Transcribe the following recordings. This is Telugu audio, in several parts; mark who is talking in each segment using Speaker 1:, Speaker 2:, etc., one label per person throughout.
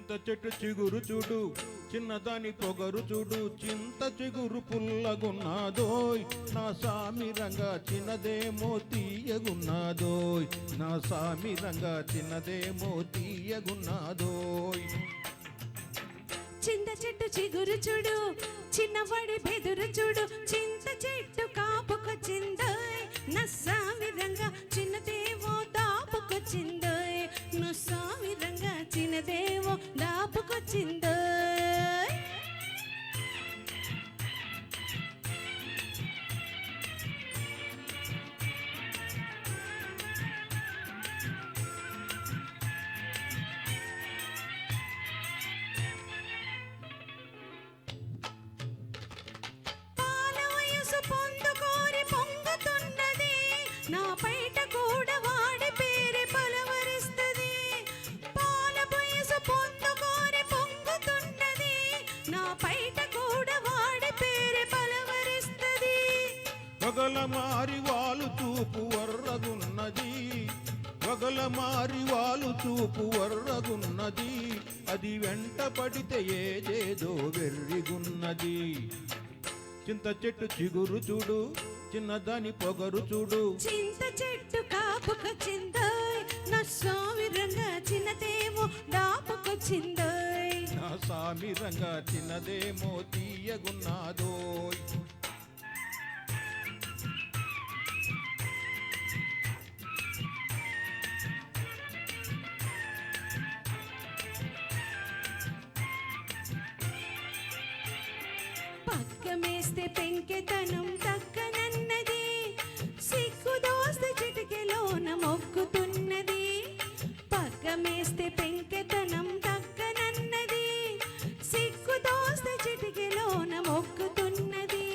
Speaker 1: చింత చెట్టు చిగురు చూడు చిన్నదాని పొగరు చూడు చింత చిగురు పుల్లగున్నాదోయ్ నా సామి రంగా చిన్నదేమో తీయగున్నాదోయ్ నా సామి రంగా చిన్నదేమో తీయగున్నాదోయ్
Speaker 2: చింత చెట్టు చిగురు చూడు చిన్నవాడి బెదురు చూడు చింత చెట్టు కాపుకొచ్చిందోయ్ నా సామి రంగా చిన్నదేమో దాపుకొచ్చిందోయ్ నా సామి రంగా చిన్నదేమో దాపుకొచ్చిందోయ్ పొందుకోరి పొంగుతున్నది నా పైట కూడా వాడి పేరు పలవరిస్తది పాల వయసు పొందుకోరి పొంగుతున్నది నా పైట కూడా వాడి పేరు పలవరిస్తది
Speaker 1: పగల మారి వాలు చూపు వర్రగున్నది పగల మారి వాలు చూపు వర్రగున్నది అది వెంట పడితే ఏదేదో వెర్రిగున్నది చింత చెట్టు చిగురు చూడు చిన్నదాని పొగరు చూడు
Speaker 2: చింత చెట్టు కాపుకొచ్చిందోయ్ నా స్వామి రంగా చిన్నదేమో దాపుకొచ్చిందోయ్
Speaker 1: నా సామి రంగా చిన్నదేమో తీయగున్నాదోయ్
Speaker 2: పక్కమేస్తే పెంకెతనం తక్కనన్నది సిగ్గు దోస్తే చిటికెలోన మొక్కుతున్నది పక్కమేస్తే పెంకెతనం తక్కనన్నది సిగ్గు దోస్తే చిటికెలోన మొక్కుతున్నది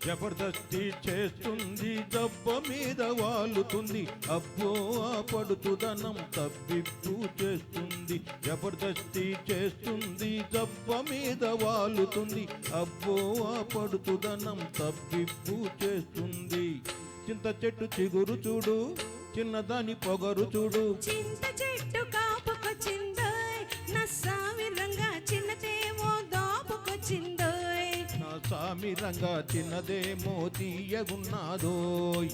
Speaker 1: జబర్దస్తి చేస్తుంది దెబ్బ మీద వాలుతుంది అబ్బో ఆ పడుతుదనం తబ్బిప్పు చేస్తుంది జబర్దస్తి చేస్తుంది దెబ్బ మీద వాలుతుంది అబ్బో ఆ పడుతుదనం తబ్బిప్పు చేస్తుంది చింత చెట్టు చిగురు చూడు చిన్నదాని పొగరు చూడు
Speaker 2: చింత చెట్టు కాపుకొచ్చిందోయ్ నా సామి రంగా చిన్నదేమో దాపుకొచ్చిందోయ్
Speaker 1: నా సామి రంగా చిన్నదేమో తీయగున్నాదోయ్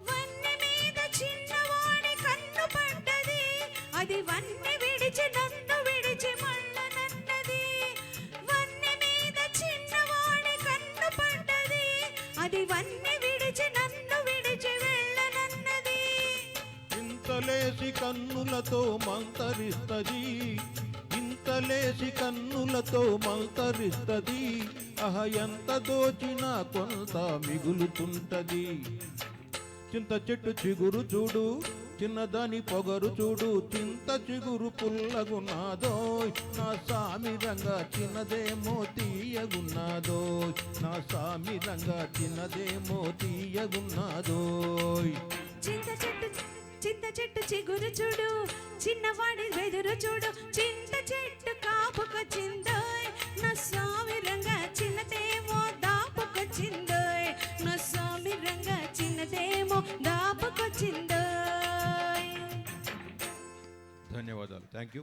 Speaker 2: వన్నె మీద చిన్నవాడి కన్ను పడ్డది అది వన్నె విడిచి నన్ను విడిచి మళ్ళనన్నది వన్నె మీద చిన్నవాడి కన్ను పడ్డది అది వన్నె విడిచి నన్ను విడిచి వెళ్ళనన్నది
Speaker 1: ఇంతలేసి కన్నులతో మంతరిస్తది ఇంతలేసి కన్నులతో మంతరిస్తది అహ ఎంత దోచినా కొంత మిగులుతుంటది చింత చెట్టు చిగురు చూడు చిన్నదాని పొగరు చూడు చింత చిగురు పుల్లగున్నాదోయ్ నా సామి రంగా చిన్నదేమో తీయగున్నాదోయ్ నా సామి రంగా చిన్నదేమో తీయగున్నాదోయ్
Speaker 2: చింత చెట్టు చిగురు చూడు చిన్నవాడి వెదురు చూడు చింత చెట్టు కాపుకొచ్చిందోయ్ నా స్వామి రంగా చిన్నదేమో దాపుకొచ్చిందోయ్ నా స్వామి రంగా చిన్నదేమో దాపుకొచ్చిందోయ్
Speaker 1: ధన్యవాదాలు థ్యాంక్ యూ